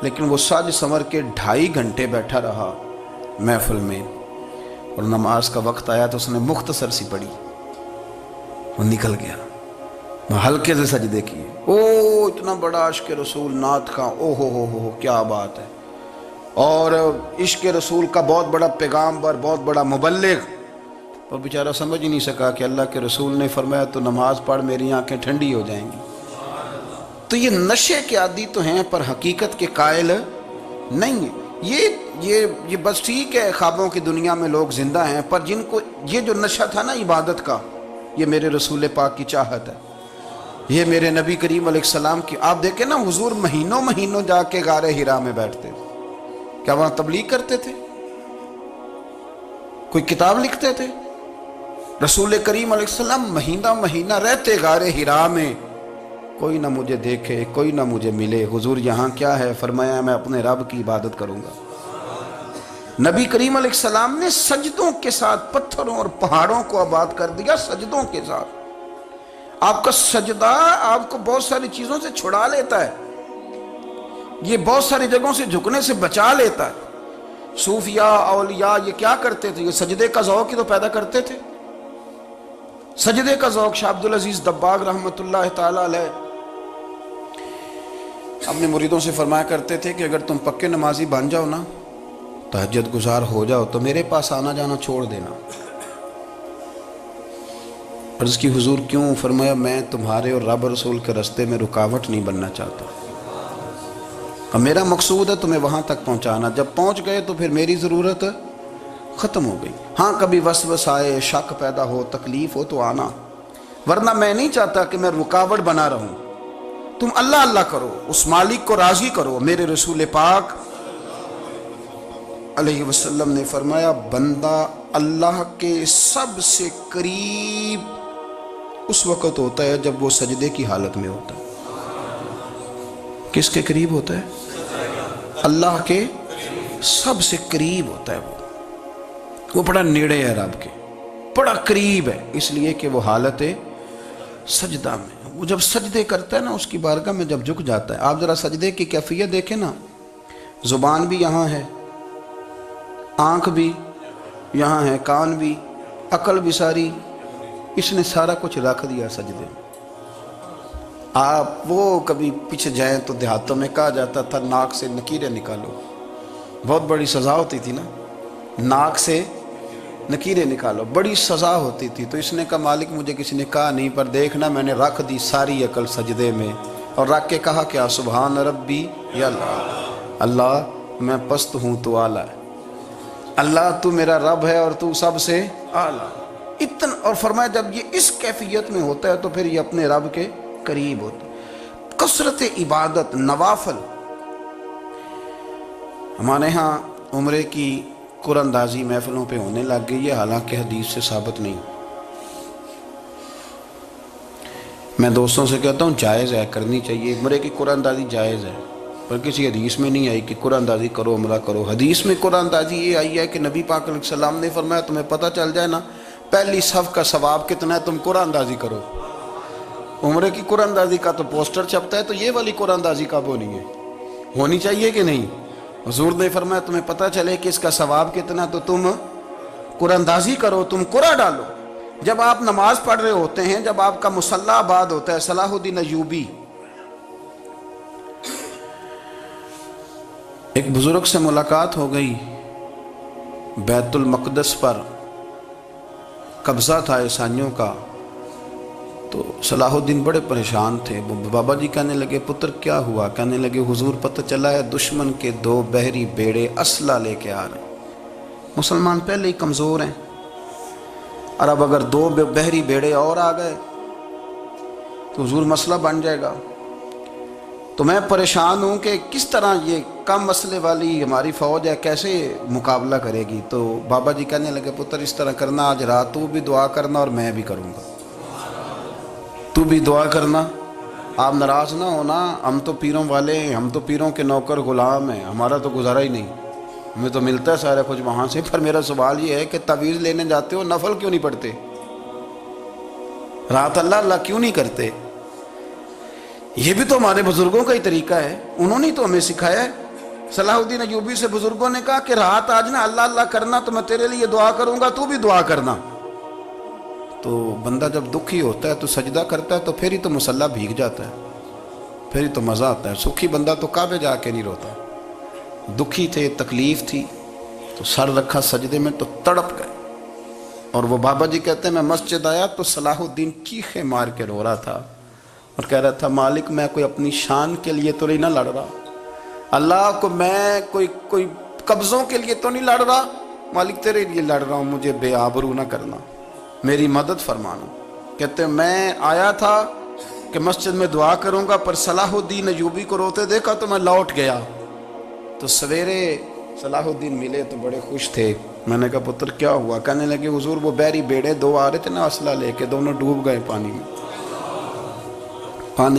لیکن وہ سج سنور کے 2.5 گھنٹے بیٹھا رہا محفل میں، اور نماز کا وقت آیا تو اس نے مختصر سی پڑھی، وہ نکل گیا، وہ ہلکے سے سجدے کیے۔ او اتنا بڑا عشق رسول، نعت خواں، او ہو کیا بات ہے، اور عشق رسول کا بہت بڑا پیغامبر، بہت بڑا مبلغ، اور بیچارہ سمجھ ہی نہیں سکا کہ اللہ کے رسول نے فرمایا تو نماز پڑھ میری آنکھیں ٹھنڈی ہو جائیں گی۔ تو یہ نشے کے عادی تو ہیں پر حقیقت کے قائل نہیں ہیں۔ یہ بس ٹھیک ہے، خوابوں کی دنیا میں لوگ زندہ ہیں، پر جن کو یہ جو نشہ تھا نا عبادت کا، یہ میرے رسول پاک کی چاہت ہے، یہ میرے نبی کریم علیہ السلام کی۔ آپ دیکھیں نا، حضور مہینوں جا کے غار حرا میں بیٹھتے، کیا وہاں تبلیغ کرتے تھے؟ کوئی کتاب لکھتے تھے؟ رسول کریم علیہ السلام مہینہ رہتے غار حرا میں، کوئی نہ مجھے دیکھے، کوئی نہ مجھے ملے۔ حضور یہاں کیا ہے؟ فرمایا میں اپنے رب کی عبادت کروں گا۔ نبی کریم علیہ السلام نے سجدوں کے ساتھ پتھروں اور پہاڑوں کو آباد کر دیا، سجدوں کے ساتھ۔ آپ کا سجدہ آپ کو بہت ساری چیزوں سے چھڑا لیتا ہے، یہ بہت ساری جگہوں سے جھکنے سے بچا لیتا ہے۔ صوفیاء اولیاء یہ کیا کرتے تھے؟ یہ سجدے کا ذوق ہی تو پیدا کرتے تھے، سجدے کا ذوق۔ شاہ عبدالعزیز دباغ رحمۃ اللہ تعالی علیہ اپنے مریدوں سے فرمایا کرتے تھے کہ اگر تم پکے نمازی بن جاؤ نا، تہجد گزار ہو جاؤ، تو میرے پاس آنا جانا چھوڑ دینا۔ عرض کی حضور کیوں؟ فرمایا میں تمہارے اور رب رسول کے رستے میں رکاوٹ نہیں بننا چاہتا، اور میرا مقصود ہے تمہیں وہاں تک پہنچانا۔ جب پہنچ گئے تو پھر میری ضرورت ختم ہو گئی۔ ہاں کبھی وسوس آئے، شک پیدا ہو، تکلیف ہو تو آنا، ورنہ میں نہیں چاہتا کہ میں رکاوٹ بنا رہوں۔ تم اللہ اللہ کرو، اس مالک کو راضی کرو۔ میرے رسول پاک علیہ وسلم نے فرمایا بندہ اللہ کے سب سے قریب اس وقت ہوتا ہے جب وہ سجدے کی حالت میں ہوتا ہے۔ کس کے قریب ہوتا ہے؟ اللہ کے سب سے قریب ہوتا ہے۔ وہ بڑا نیڑے ہے رب کے، بڑا قریب ہے، اس لیے کہ وہ حالت سجدہ میں۔ وہ جب سجدے کرتا ہے نا، اس کی بارگاہ میں جب جھک جاتا ہے، آپ ذرا سجدے کی کیفیت دیکھیں نا، زبان بھی یہاں ہے، آنکھ بھی یہاں ہے، کان بھی، عقل بھی ساری، اس نے سارا کچھ رکھ دیا سجدے میں۔ آپ وہ کبھی پیچھے جائیں تو دیہاتوں میں کہا جاتا تھا ناک سے نکیریں نکالو، بہت بڑی سزا ہوتی تھی نا، ناک سے نکیریں نکالو، بڑی سزا ہوتی تھی۔ تو اس نے کہا مالک مجھے کسی نے کہا نہیں، پر دیکھنا میں نے رکھ دی ساری عقل سجدے میں، اور رکھ کے کہا کیا؟ سبحان ربی یا اللہ، اللہ میں پست ہوں تو اعلیٰ ہے، اللہ تو میرا رب ہے اور تو سب سے اعلیٰ اتنا۔ اور فرمایا جب یہ اس کیفیت میں ہوتا ہے تو پھر یہ اپنے رب کے قریب ہوتا ہے۔ کثرت عبادت، نوافل۔ ہمارے ہاں عمرے کی قرآن اندازی محفلوں پہ ہونے لگ گئی ہے، حالانکہ حدیث سے ثابت نہیں۔ میں دوستوں سے کہتا ہوں جائز ہے، کرنی چاہیے، عمرے کی قرآن اندازی جائز ہے، پر کسی حدیث میں نہیں آئی کہ قرآن اندازی کرو عمرہ کرو۔ حدیث میں قرآن اندازی یہ آئی ہے کہ نبی پاک علیہ السلام نے فرمایا تمہیں پتہ چل جائے نا پہلی صف کا ثواب کتنا ہے، تم قرآن اندازی کرو۔ عمرے کی قرآن اندازی کا تو پوسٹر چھپتا ہے، تو یہ والی قرآن اندازی کب ہونی ہے؟ ہونی چاہیے کہ نہیں؟ حضور نے فرمایا تمہیں پتہ چلے کہ اس کا ثواب کتنا، تو تم قرآن اندازی کرو، تم قرآن ڈالو۔ جب آپ نماز پڑھ رہے ہوتے ہیں، جب آپ کا مصلی آباد ہوتا ہے، صلاح الدین ایوبی ایک بزرگ سے ملاقات ہو گئی، بیت المقدس پر قبضہ تھا عیسائیوں کا، تو صلاح الدین بڑے پریشان تھے۔ بابا جی کہنے لگے پتر کیا ہوا؟ کہنے لگے حضور پتہ چلا ہے دشمن کے 2 بحری بیڑے اسلحہ لے کے آ رہے ہیں، مسلمان پہلے ہی کمزور ہیں، اور اب اگر 2 بحری بیڑے اور آ گئے تو حضور مسئلہ بن جائے گا۔ تو میں پریشان ہوں کہ کس طرح یہ کم مسئلے والی ہماری فوج ہے کیسے مقابلہ کرے گی۔ تو بابا جی کہنے لگے پتر اس طرح کرنا، آج رات تو بھی دعا کرنا اور میں بھی کروں گا، تو بھی دعا کرنا، آپ ناراض نہ ہونا، ہم تو پیروں والے ہیں، ہم تو پیروں کے نوکر غلام ہیں، ہمارا تو گزارا ہی نہیں، ہمیں تو ملتا ہے سارا کچھ وہاں سے۔ پر میرا سوال یہ ہے کہ تعویذ لینے جاتے ہو نفل کیوں نہیں پڑھتے؟ رات اللہ اللہ کیوں نہیں کرتے؟ یہ بھی تو ہمارے بزرگوں کا ہی طریقہ ہے، انہوں نے تو ہمیں سکھایا ہے۔ صلاح الدین ایوبی سے بزرگوں نے کہا کہ رات آج نا اللہ اللہ کرنا تو میں تیرے لیے دعا کروں گا، تو بھی دعا کرنا۔ تو بندہ جب دکھی ہوتا ہے تو سجدہ کرتا ہے تو پھر ہی تو مصلی بھیگ جاتا ہے، پھر ہی تو مزہ آتا ہے۔ سکھی بندہ تو کعبے جا کے نہیں روتا، دکھی تھے، تکلیف تھی تو سر رکھا سجدے میں تو تڑپ گئے۔ اور وہ بابا جی کہتے ہیں میں مسجد آیا تو صلاح الدین چیخے مار کے رو رہا تھا اور کہہ رہا تھا مالک میں کوئی اپنی شان کے لیے تو نہیں نہ لڑ رہا، اللہ کو میں کوئی قبضوں کے لیے تو نہیں لڑ رہا، مالک تیرے لیے لڑ رہا ہوں، مجھے بے آبرو نہ کرنا، میری مدد فرمانا۔ کہتے ہیں میں آیا تھا کہ مسجد میں دعا کروں گا، پر صلاح الدین ایوبی کو روتے دیکھا تو میں لوٹ گیا۔ تو سویرے صلاح الدین ملے تو بڑے خوش تھے۔ میں نے کہا پتر کیا ہوا؟ کہنے لگے حضور وہ بحری بیڑے دو آ رہے تھے نا اسلحہ لے کے، دونوں ڈوب گئے پانی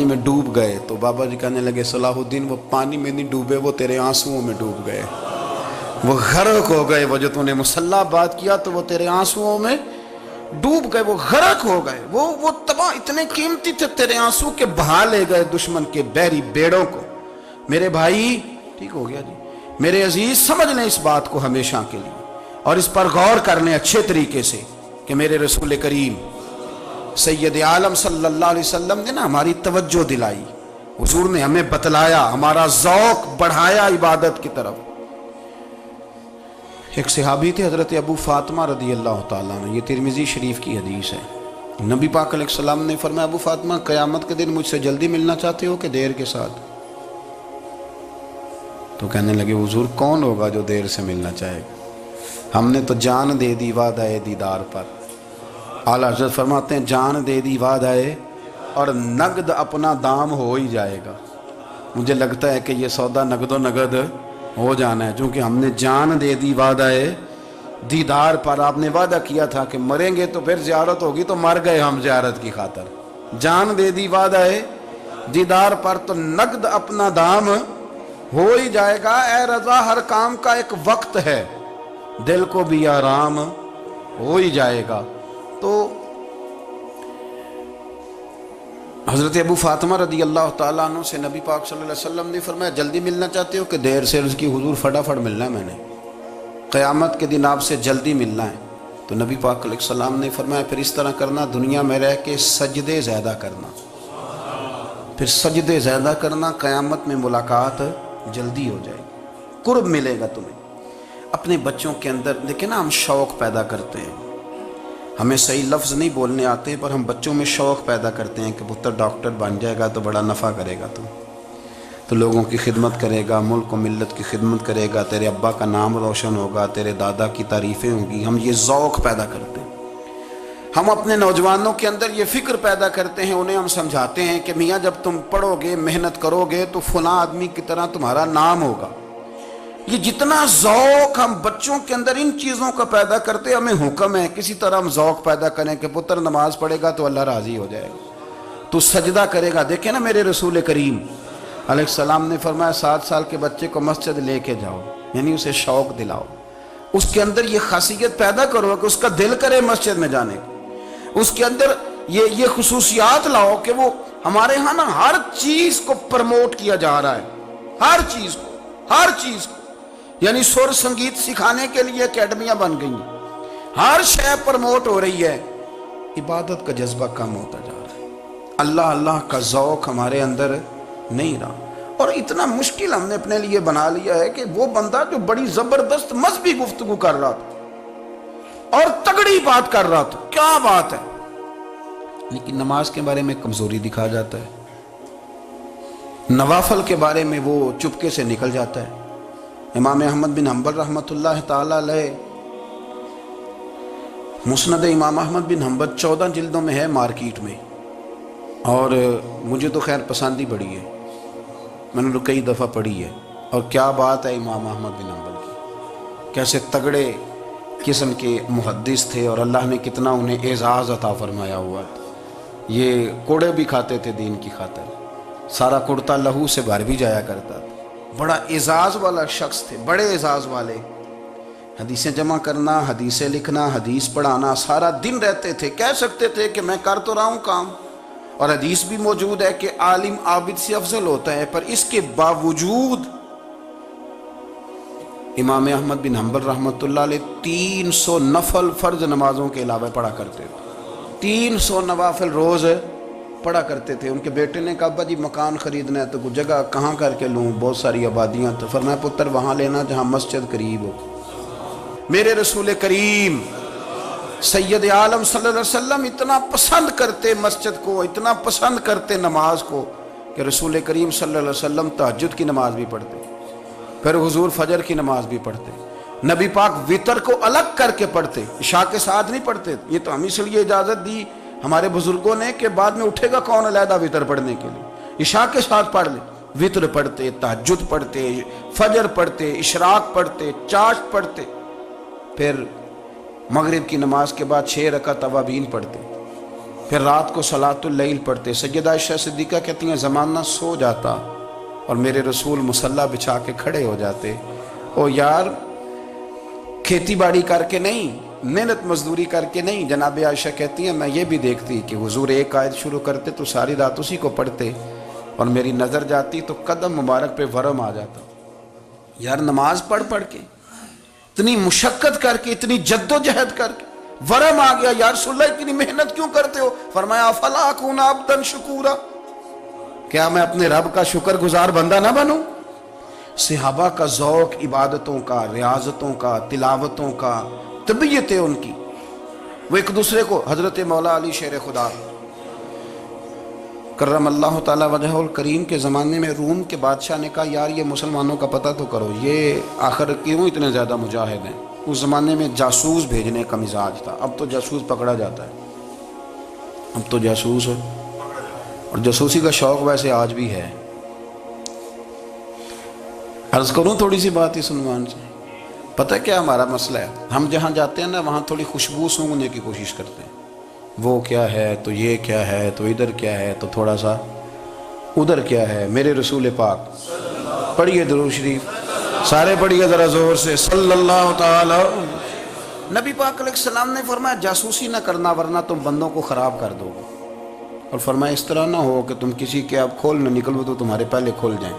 میں ڈوب گئے۔ تو بابا جی کہنے لگے صلاح الدین وہ پانی میں نہیں ڈوبے، وہ تیرے آنسوؤں میں ڈوب گئے، وہ غرق ہو گئے۔ وہ جو تو نے مصلی بات کیا تو وہ تیرے آنسوؤں میں ڈوب گئے، وہ غرق ہو گئے، وہ تباہ اتنے قیمتی تھے تیرے آنسو کے بہا لے گئے دشمن کے بحری بیڑوں کو۔ میرے بھائی ٹھیک ہو گیا جی، میرے عزیز سمجھ لیں اس بات کو ہمیشہ کے لیے، اور اس پر غور کر لیں اچھے طریقے سے کہ میرے رسول کریم سید عالم صلی اللہ علیہ وسلم نے نا ہماری توجہ دلائی، حضور نے ہمیں بتلایا، ہمارا ذوق بڑھایا عبادت کی طرف۔ ایک صحابی تھے حضرت ابو فاطمہ رضی اللہ تعالیٰ عنہ، یہ ترمذی شریف کی حدیث ہے۔ نبی پاک علیہ السلام نے فرمایا ابو فاطمہ قیامت کے دن مجھ سے جلدی ملنا چاہتے ہو کہ دیر کے ساتھ؟ تو کہنے لگے حضور کون ہوگا جو دیر سے ملنا چاہے گا، ہم نے تو جان دے دی وعدہ دیدار پر۔ اعلیٰ حضرت فرماتے ہیں جان دے دی وعدہ اور نقد اپنا دام ہو ہی جائے گا۔ مجھے لگتا ہے کہ یہ سودا نقد و نقد ہو جانا ہے، چونکہ ہم نے جان دے دی وعدہ دیدار پر۔ آپ نے وعدہ کیا تھا کہ مریں گے تو پھر زیارت ہوگی، تو مر گئے ہم زیارت کی خاطر۔ جان دے دی وعدہ دیدار پر تو نقد اپنا دام ہو ہی جائے گا۔ اے رضا ہر کام کا ایک وقت ہے، دل کو بھی آرام ہو ہی جائے گا۔ تو حضرت ابو فاطمہ رضی اللہ تعالیٰ عنہ سے نبی پاک صلی اللہ علیہ وسلم نے فرمایا جلدی ملنا چاہتے ہو کہ دیر سے؟ عرض کی حضور فٹافٹ ملنا ہے، میں نے قیامت کے دن آپ سے جلدی ملنا ہے۔ تو نبی پاک علیہ السلام نے فرمایا پھر اس طرح کرنا، دنیا میں رہ کے سجدے زیادہ کرنا، پھر سجدے زیادہ کرنا، قیامت میں ملاقات جلدی ہو جائے گی، قرب ملے گا تمہیں۔ اپنے بچوں کے اندر دیکھیں نا، ہم شوق پیدا کرتے ہیں، ہمیں صحیح لفظ نہیں بولنے آتے پر ہم بچوں میں شوق پیدا کرتے ہیں کہ پتر ڈاکٹر بن جائے گا تو بڑا نفع کرے گا، تو لوگوں کی خدمت کرے گا، ملک و ملت کی خدمت کرے گا، تیرے ابا کا نام روشن ہوگا، تیرے دادا کی تعریفیں ہوں گی۔ ہم یہ ذوق پیدا کرتے ہیں، ہم اپنے نوجوانوں کے اندر یہ فکر پیدا کرتے ہیں، انہیں ہم سمجھاتے ہیں کہ میاں جب تم پڑھو گے محنت کرو گے تو فلاں آدمی کی طرح تمہارا نام ہوگا۔ یہ جتنا ذوق ہم بچوں کے اندر ان چیزوں کا پیدا کرتے، ہمیں حکم ہے کسی طرح ہم ذوق پیدا کریں کہ پتر نماز پڑھے گا تو اللہ راضی ہو جائے گا، تو سجدہ کرے گا۔ دیکھیں نا میرے رسول کریم علیہ السلام نے فرمایا 7 سال کے بچے کو مسجد لے کے جاؤ، یعنی اسے شوق دلاؤ، اس کے اندر یہ خاصیت پیدا کرو کہ اس کا دل کرے مسجد میں جانے کو، اس کے اندر یہ خصوصیات لاؤ کہ وہ ہمارے ہاں نا ہر چیز کو پرموٹ کیا جا رہا ہے، ہر چیز کو، یعنی سر سنگیت سکھانے کے لیے اکیڈمیاں بن گئی ہیں، ہر شے پرموٹ ہو رہی ہے، عبادت کا جذبہ کم ہوتا جا رہا ہے، اللہ کا ذوق ہمارے اندر نہیں رہا۔ اور اتنا مشکل ہم نے اپنے لیے بنا لیا ہے کہ وہ بندہ جو بڑی زبردست مذہبی گفتگو کر رہا تھا اور تگڑی بات کر رہا تھا، کیا بات ہے، لیکن نماز کے بارے میں کمزوری دکھا جاتا ہے، نوافل کے بارے میں وہ چپکے سے نکل جاتا ہے۔ امام احمد بن حنبل رحمۃ اللہ تعالیٰ علیہ، مسند امام احمد بن حنبل 14 جلدوں میں ہے مارکیٹ میں، اور مجھے تو خیر پسند ہی پڑی ہے، میں نے تو کئی دفعہ پڑھی ہے۔ اور کیا بات ہے امام احمد بن حنبل کی، کیسے تگڑے قسم کے محدث تھے اور اللہ نے کتنا انہیں اعزاز عطا فرمایا ہوا تھا۔ یہ کوڑے بھی کھاتے تھے دین کی خاطر، سارا کرتا لہو سے بھر بھی جایا کرتا تھا، بڑا اعزاز والا شخص تھے، بڑے اعزاز والے، حدیثیں جمع کرنا، حدیثیں لکھنا، حدیث پڑھانا، سارا دن رہتے تھے۔ کہہ سکتے تھے کہ میں کر تو رہا ہوں کام، اور حدیث بھی موجود ہے کہ عالم عابد سے افضل ہوتا ہے، پر اس کے باوجود امام احمد بن حنبل رحمۃ اللہ علیہ 300 نفل فرض نمازوں کے علاوہ پڑھا کرتے تھے، 300 نوافل روز پڑھا کرتے تھے۔ ان کے بیٹے نے کہا ابا جی مکان خریدنا ہے تو کوئی جگہ کہاں کر کے لوں، بہت ساری آبادیاں، تو فرمایا پتر وہاں لینا جہاں مسجد قریب ہو۔ میرے رسول کریم سید عالم صلی اللہ علیہ وسلم اتنا پسند کرتے مسجد کو، اتنا پسند کرتے نماز کو کہ رسول کریم صلی اللہ علیہ وسلم تہجد کی نماز بھی پڑھتے، پھر حضور فجر کی نماز بھی پڑھتے، نبی پاک وتر کو الگ کر کے پڑھتے، عشاء کے ساتھ نہیں پڑھتے۔ یہ تو ہم اس لیے اجازت دی ہمارے بزرگوں نے کہ بعد میں اٹھے گا کون علیحدہ وتر پڑھنے کے لیے، عشاء کے ساتھ پڑھ لے۔ وتر پڑھتے، تہجد پڑھتے، فجر پڑھتے، اشراق پڑھتے، چاشت پڑھتے، پھر مغرب کی نماز کے بعد 6 رکعت اوابین پڑھتے، پھر رات کو صلاۃ اللیل پڑھتے۔ سیدہ عائشہ صدیقہ کہتی ہیں زمانہ سو جاتا اور میرے رسول مصلی بچھا کے کھڑے ہو جاتے۔ او یار کھیتی باڑی کر کے نہیں، محنت مزدوری کر کے نہیں، جناب عائشہ کہتی ہیں میں یہ بھی دیکھتی کہ حضور ایک آیت شروع کرتے تو ساری رات اسی کو پڑھتے، اور میری نظر جاتی تو قدم مبارک پہ ورم آ جاتا۔ یار نماز پڑھ پڑھ کے اتنی مشقت کر کے، اتنی جد و جہد کر کے ورم آ گیا، یا رسول اللہ اتنی محنت کیوں کرتے ہو؟ فرمایا افلا اکون عبدا شکورا، کیا میں اپنے رب کا شکر گزار بندہ نہ بنوں؟ صحابہ کا ذوق عبادتوں کا، ریاضتوں کا، تلاوتوں کا، طبیعت ہے ان کی، وہ ایک دوسرے کو، حضرت مولا علی شیر خدا کرم اللہ تعالی وجہہ الکریم کے زمانے میں روم کے بادشاہ نے کہا یار یہ مسلمانوں کا پتہ تو کرو، یہ آخر کیوں اتنے زیادہ مجاہد ہیں؟ اس زمانے میں جاسوس بھیجنے کا مزاج تھا، اب تو جاسوس پکڑا جاتا ہے، اب تو جاسوس ہو، اور جاسوسی کا شوق ویسے آج بھی ہے۔ عرض کروں تھوڑی سی بات اس عنوان سے، پتہ کیا ہمارا مسئلہ ہے؟ ہم جہاں جاتے ہیں نا وہاں تھوڑی خوشبو سونگنے کی کوشش کرتے ہیں، وہ کیا ہے تو یہ کیا ہے تو ادھر کیا ہے تو تھوڑا سا ادھر کیا ہے۔ میرے رسول پاک پڑھیے درود شریف، سارے پڑھیے ذرا زور سے، صلی اللہ تعالی۔ نبی پاک علیہ السلام نے فرمایا جاسوسی نہ کرنا ورنہ تم بندوں کو خراب کر دو گے، اور فرمایا اس طرح نہ ہو کہ تم کسی کے آپ کھول نہ نکلو تو تمہارے پہلے کھول جائیں۔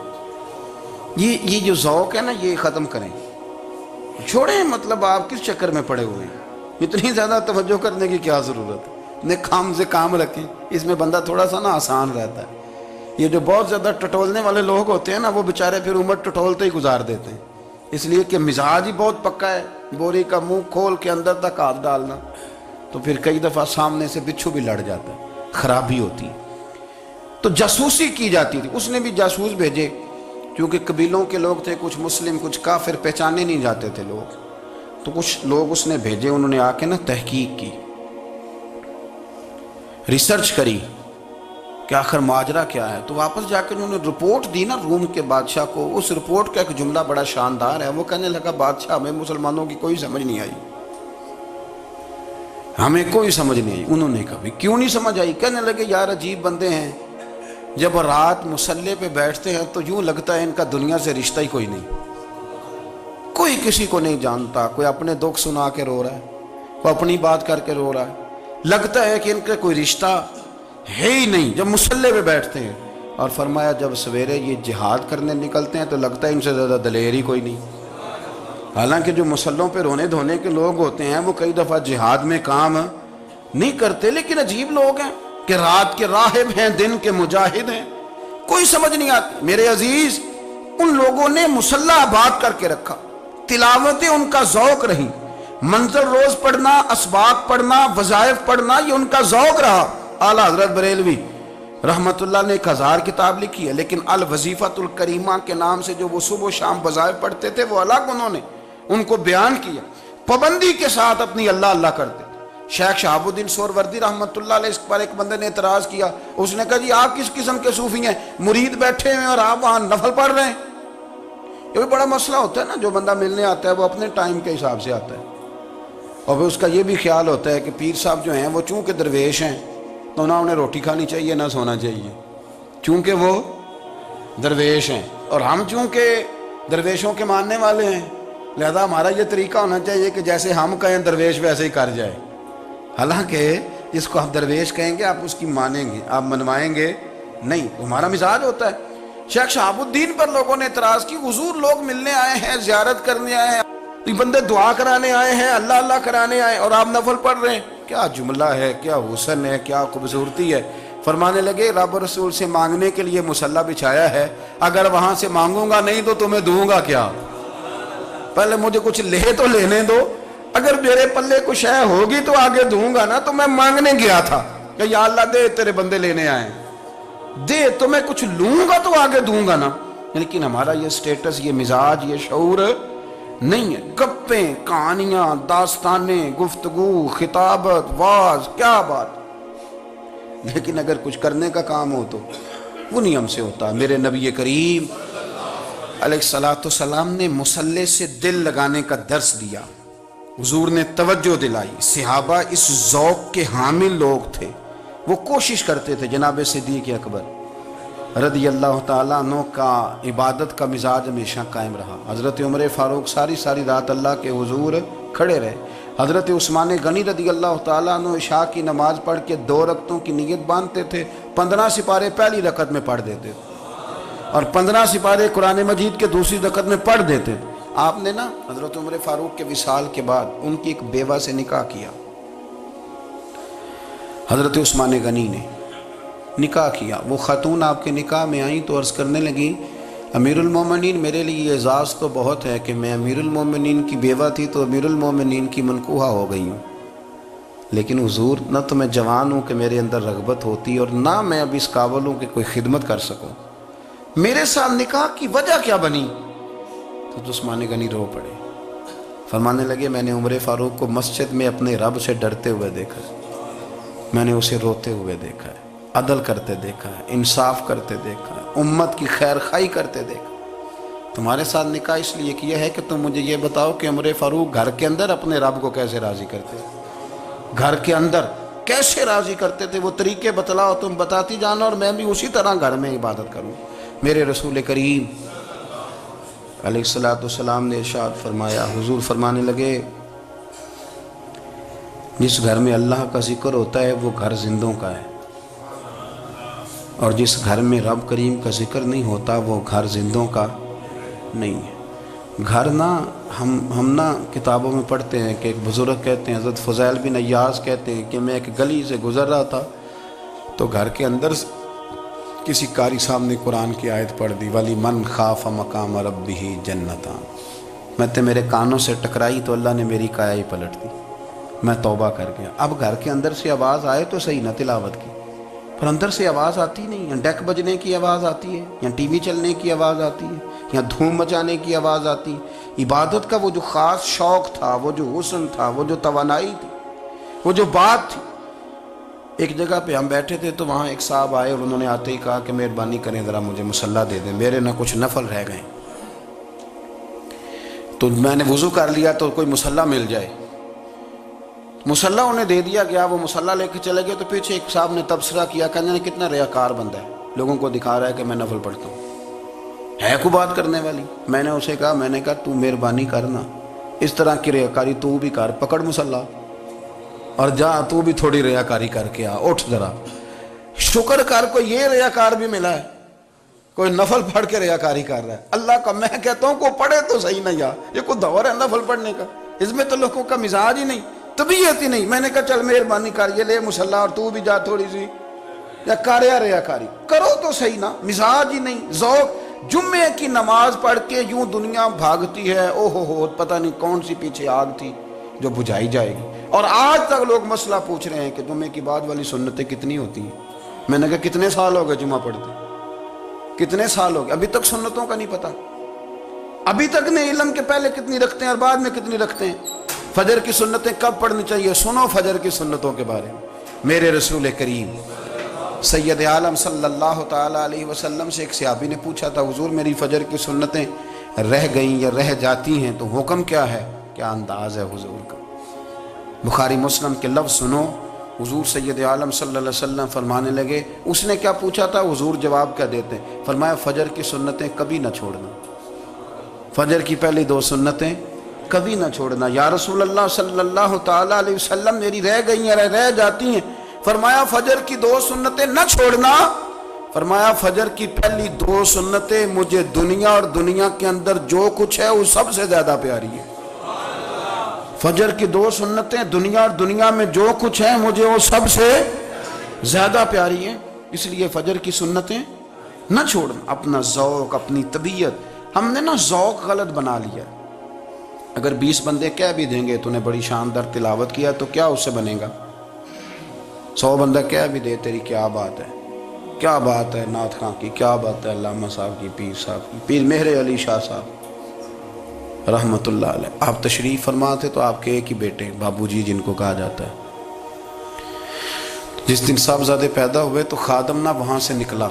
یہ جو ذوق ہے نا یہ ختم کریں، چھوڑیں، مطلب آپ کس چکر میں پڑے ہوئے ہیں، اتنی زیادہ توجہ کرنے کی کیا ضرورت ہے؟ اپنے کام سے کام رکھیں، اس میں بندہ تھوڑا سا نا آسان رہتا ہے۔ یہ جو بہت زیادہ ٹٹولنے والے لوگ ہوتے ہیں نا وہ بیچارے پھر عمر ٹٹولتے ہی گزار دیتے ہیں، اس لیے کہ مزاج ہی بہت پکا ہے، بوری کا منہ کھول کے اندر تک ہاتھ ڈالنا، تو پھر کئی دفعہ سامنے سے بچھو بھی لڑ جاتا ہے، خرابی ہوتی ہے۔ تو جاسوسی کی جاتی تھی، اس نے بھی جاسوس بھیجے، کیونکہ قبیلوں کے لوگ تھے، کچھ مسلم کچھ کافر، پہچانے نہیں جاتے تھے لوگ، تو کچھ لوگ اس نے بھیجے، انہوں نے آ کے نا تحقیق کی، ریسرچ کری کہ آخر ماجرا کیا ہے، تو واپس جا کے انہوں نے رپورٹ دی نا روم کے بادشاہ کو۔ اس رپورٹ کا ایک جملہ بڑا شاندار ہے، وہ کہنے لگا بادشاہ ہمیں مسلمانوں کی کوئی سمجھ نہیں آئی، ہمیں کوئی سمجھ نہیں آئی۔ انہوں نے کہا کیوں نہیں سمجھ آئی؟ کہنے لگے یار عجیب بندے ہیں، جب رات مصلی پہ بیٹھتے ہیں تو یوں لگتا ہے ان کا دنیا سے رشتہ ہی کوئی نہیں، کوئی کسی کو نہیں جانتا، کوئی اپنے دکھ سنا کے رو رہا ہے، کوئی اپنی بات کر کے رو رہا ہے، لگتا ہے کہ ان کا کوئی رشتہ ہے ہی نہیں جب مصلی پہ بیٹھتے ہیں۔ اور فرمایا جب سویرے یہ جہاد کرنے نکلتے ہیں تو لگتا ہے ان سے زیادہ دلیر ہی کوئی نہیں، حالانکہ جو مصلوں پہ رونے دھونے کے لوگ ہوتے ہیں وہ کئی دفعہ جہاد میں کام نہیں کرتے، لیکن عجیب لوگ ہیں کہ رات کے راہب ہیں دن کے مجاہد ہیں، کوئی سمجھ نہیں آتی۔ میرے عزیز ان لوگوں نے مصلی آباد کر کے رکھا، تلاوتیں ان کا ذوق رہی، منظر روز پڑھنا، اسباق پڑھنا، وظائف پڑھنا، یہ ان کا ذوق رہا۔ اعلیٰ حضرت بریلوی رحمت اللہ نے 1000 کتاب لکھی ہے، لیکن الوظیفۃ الکریمہ کے نام سے جو وہ صبح و شام وظائف پڑھتے تھے وہ الگ انہوں نے ان کو بیان کیا، پابندی کے ساتھ اپنی اللہ اللہ کرتے تھے۔ شیخ شہاب الدین سہروردی رحمت اللہ علیہ اس پر ایک بندے نے اعتراض کیا، اس نے کہا جی آپ کس قسم کے صوفی ہیں، مرید بیٹھے ہیں اور آپ وہاں نفل پڑھ رہے ہیں؟ یہ بھی بڑا مسئلہ ہوتا ہے نا، جو بندہ ملنے آتا ہے وہ اپنے ٹائم کے حساب سے آتا ہے، اور پھر اس کا یہ بھی خیال ہوتا ہے کہ پیر صاحب جو ہیں وہ چونکہ درویش ہیں تو نہ انہیں روٹی کھانی چاہیے نہ سونا چاہیے، چونکہ وہ درویش ہیں، اور ہم چونکہ درویشوں کے ماننے والے ہیں لہذا ہمارا یہ طریقہ ہونا چاہیے کہ جیسے ہم کہیں درویش ویسے ہی کر جائے، حالانکہ جس کو آپ درویش کہیں گے آپ اس کی مانیں گے، آپ منوائیں گے نہیں، ہمارا مزاج ہوتا ہے۔ شیخ شہاب الدین پر لوگوں نے اعتراض کی، حضور لوگ ملنے آئے ہیں، زیارت کرنے آئے ہیں، یہ بندے دعا کرانے آئے ہیں، اللہ اللہ کرانے آئے اور آپ نفل پڑھ رہے ہیں، کیا جملہ ہے، کیا حسن ہے، کیا خوبصورتی ہے۔ فرمانے لگے رب رسول سے مانگنے کے لیے مصلی بچھایا ہے، اگر وہاں سے مانگوں گا نہیں تو تمہیں دوں گا کیا؟ پہلے مجھے کچھ لے تو لینے دو، اگر میرے پلے کچھ ہے ہوگی تو آگے دوں گا نا۔ تو میں مانگنے گیا تھا کہ یا اللہ دے، تیرے بندے لینے آئے دے، تو میں کچھ لوں گا تو آگے دوں گا نا۔ لیکن ہمارا یہ سٹیٹس، یہ مزاج، یہ شعور نہیں ہے۔ گپیں، کہانیاں، داستانیں، گفتگو، خطابت، واز، کیا بات۔ لیکن اگر کچھ کرنے کا کام ہو تو وہ نہیں ہم سے ہوتا۔ میرے نبی کریم علیہ السلام نے مصلی سے دل لگانے کا درس دیا، حضور نے توجہ دلائی۔ صحابہ اس ذوق کے حامل لوگ تھے، وہ کوشش کرتے تھے۔ جناب صدیق اکبر رضی اللہ تعالیٰ عنہ کا عبادت کا مزاج ہمیشہ قائم رہا۔ حضرت عمر فاروق ساری رات اللہ کے حضور کھڑے رہے۔ حضرت عثمان غنی رضی اللہ تعالیٰ عنہ عشاء کی نماز پڑھ کے 2 رکعتوں کی نیت باندھتے تھے، 15 سپارے پہلی رکعت میں پڑھ دیتے تھے اور 15 سپارے قرآن مجید کے دوسری رکعت میں پڑھ دیتے تھے۔ آپ نے نا حضرت عمر فاروق کے وصال کے بعد ان کی ایک بیوہ سے نکاح کیا، حضرت عثمان غنی نے نکاح کیا۔ وہ خاتون آپ کے نکاح میں آئیں تو عرض کرنے لگی، امیر المومنین میرے لیے یہ اعزاز تو بہت ہے کہ میں امیر المومنین کی بیوہ تھی تو امیر المومنین کی منکوحہ ہو گئی ہوں، لیکن حضور نہ تو میں جوان ہوں کہ میرے اندر رغبت ہوتی اور نہ میں اب اس قابل ہوں کہ کوئی خدمت کر سکوں، میرے ساتھ نکاح کی وجہ کیا بنی؟ تو عثمان غنی رو پڑے، فرمانے لگے میں نے عمر فاروق کو مسجد میں اپنے رب سے ڈرتے ہوئے دیکھا ہے، میں نے اسے روتے ہوئے دیکھا ہے، عدل کرتے دیکھا ہے، انصاف کرتے دیکھا ہے، امت کی خیر خواہی کرتے دیکھا۔ تمہارے ساتھ نکاح اس لیے کیا ہے کہ تم مجھے یہ بتاؤ کہ عمر فاروق گھر کے اندر اپنے رب کو کیسے راضی کرتے ہیں، گھر کے اندر کیسے راضی کرتے تھے، وہ طریقے بتلاؤ، تم بتاتی جانا اور میں بھی اسی طرح گھر میں عبادت کروں۔ میرے رسول کریم علیہ السلام نے ارشاد فرمایا، حضور فرمانے لگے جس گھر میں اللہ کا ذکر ہوتا ہے وہ گھر زندوں کا ہے، اور جس گھر میں رب کریم کا ذکر نہیں ہوتا وہ گھر زندوں کا نہیں ہے۔ گھر نہ ہم نہ کتابوں میں پڑھتے ہیں کہ ایک بزرگ کہتے ہیں، حضرت فضیل بن عیاض کہتے ہیں کہ میں ایک گلی سے گزر رہا تھا تو گھر کے اندر کسی قاری صاحب نے قرآن کی آیت پڑھ دی، وَلِمَنْ خَافَ مَقَامَ رَبِّهِ جَنَّتَانِ، میں تو میرے کانوں سے ٹکرائی تو اللہ نے میری کایا ہی پلٹ دی، میں توبہ کر گیا۔ اب گھر کے اندر سے آواز آئے تو صحیح نہ تلاوت کی، پر اندر سے آواز آتی نہیں، یا ڈیک بجنے کی آواز آتی ہے، یا ٹی وی چلنے کی آواز آتی ہے، یا دھوم مچانے کی آواز آتی ہے۔ عبادت کا وہ جو خاص شوق تھا، وہ جو حسن تھا، وہ جو توانائی تھی، وہ جو بات تھی۔ ایک جگہ پہ ہم بیٹھے تھے تو وہاں ایک صاحب آئے اور انہوں نے آتے ہی کہا کہ مہربانی کریں ذرا مجھے مصلی دے دیں، میرے نہ کچھ نفل رہ گئے۔ تو میں نے وضو کر لیا تو کوئی مصلی مل جائے، مصلی انہیں دے دیا گیا، وہ مصلی لے کے چلے گئے تو پیچھے ایک صاحب نے تبصرہ کیا، کہنے کتنا ریاکار بندہ ہے، لوگوں کو دکھا رہا ہے کہ میں نفل پڑھتا ہوں، ہے کوئی بات کرنے والی؟ میں نے اسے کہا، میں نے کہا تو مہربانی کرنا، اس طرح کی ریاکاری تو بھی کر، پکڑ مصلی اور جا تو بھی تھوڑی ریاکاری کر کے آ، اٹھ ذرا شکر کر، کوئی یہ ریاکار بھی ملا ہے، کوئی نفل پڑھ کے ریاکاری کر رہا ہے اللہ کا۔ میں کہتا ہوں کوئی پڑھے تو صحیح نہ، یار یہ کوئی دور ہے نفل پڑھنے کا؟ اس میں تو لوگوں کا مزاج ہی نہیں، طبیعت ہی نہیں۔ میں نے کہا چل مہربانی کر، یہ لے مصلی اور تو بھی جا تھوڑی سی، یا کر یا ریاکاری کرو تو صحیح نا، مزاج ہی نہیں، ذوق۔ جمعے کی نماز پڑھ کے یوں دنیا بھاگتی ہے، او ہو پتہ نہیں کون سی پیچھے آگ تھی جو بجھائی جائے گی، اور آج تک لوگ مسئلہ پوچھ رہے ہیں کہ جمعے کی بعد والی سنتیں کتنی ہوتی ہیں۔ میں نے کہا کتنے سال ہو گئے جمعہ پڑھتے، کتنے سال ہو گئے، ابھی تک سنتوں کا نہیں پتہ، ابھی تک نہیں علم کے پہلے کتنی رکھتے ہیں اور بعد میں کتنی رکھتے ہیں۔ فجر کی سنتیں کب پڑھنی چاہیے، سنو فجر کی سنتوں کے بارے میں۔ میرے رسول کریم سید عالم صلی اللہ تعالیٰ علیہ وسلم سے ایک صحابی نے پوچھا تھا، حضور میری فجر کی سنتیں رہ گئیں یا رہ جاتی ہیں تو حکم کیا ہے؟ کیا انداز ہے حضور کا؟ بخاری مسلم کے لفظ سنو، حضور سید عالم صلی اللہ علیہ وسلم فرمانے لگے، اس نے کیا پوچھا تھا، حضور جواب کیا دیتے؟ فرمایا فجر کی سنتیں کبھی نہ چھوڑنا، فجر کی پہلی 2 سنتیں کبھی نہ چھوڑنا۔ یا رسول اللہ صلی اللہ تعالیٰ علیہ وسلم میری رہ گئی ہیں، رہ جاتی ہیں، فرمایا فجر کی 2 سنتیں نہ چھوڑنا، فرمایا فجر کی پہلی 2 سنتیں مجھے دنیا اور دنیا کے اندر جو کچھ ہے وہ سب سے زیادہ پیاری ہے۔ فجر کی 2 سنتیں دنیا اور دنیا میں جو کچھ ہے مجھے وہ سب سے زیادہ پیاری ہیں، اس لیے فجر کی سنتیں نہ چھوڑنا۔ اپنا ذوق، اپنی طبیعت، ہم نے نا ذوق غلط بنا لیا۔ اگر 20 بندے کہہ بھی دیں گے تو نے بڑی شاندار تلاوت کیا تو کیا اس سے بنے گا؟ 100 بندہ کہہ بھی دے تیری کیا بات ہے، کیا بات ہے نعت خاں کی، کیا بات ہے علامہ صاحب کی، پیر صاحب کی، پیر مہر علی شاہ صاحب رحمت اللہ علیہ۔ آپ تشریف فرما تھے تو آپ کے ایک ہی بیٹے بابو جی جن کو کہا جاتا ہے، جس دن صاحبزادے پیدا ہوئے تو خادم نہ وہاں سے نکلا۔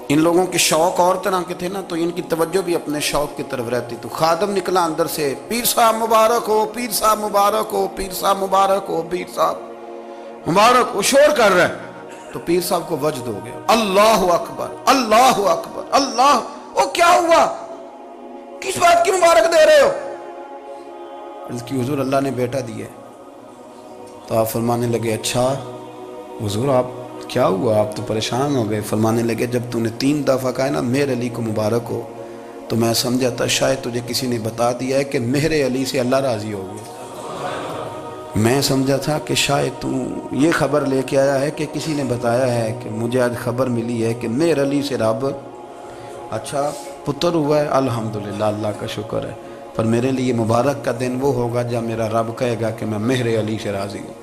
ان لوگوں کے شوق اور طرح کے تھے نا، تو ان کی توجہ بھی اپنے شوق کی طرف رہتی، تو خادم نکلا اندر سے، پیر صاحب مبارک ہو، پیر صاحب مبارک ہو، پیر صاحب مبارک ہو، پیر صاحب مبارک ہو، شور کر رہا ہے۔ تو پیر صاحب کو وجد ہو گیا، اللہ اکبر اللہ اکبر اللہ، وہ کیا ہوا، کس بات کی مبارک دے رہے ہو؟ عرض کی حضور اللہ نے بیٹا دیا ہے۔ تو آپ فرمانے لگے اچھا حضور آپ کیا ہوا، آپ تو پریشان ہو گئے۔ فرمانے لگے جب تو نے 3 دفعہ کہا نا مہر علی کو مبارک ہو، تو میں سمجھا تھا شاید تجھے کسی نے بتا دیا ہے کہ مہر علی سے اللہ راضی ہو گیا۔ میں سمجھا تھا کہ شاید تو یہ خبر لے کے آیا ہے کہ کسی نے بتایا ہے کہ مجھے آج خبر ملی ہے کہ مہر علی سے رب اچھا پتر ہوا ہے، الحمدللہ اللہ کا شکر ہے، پر میرے لیے مبارک کا دن وہ ہوگا جب میرا رب کہے گا کہ میں مہر علی سے راضی ہوں۔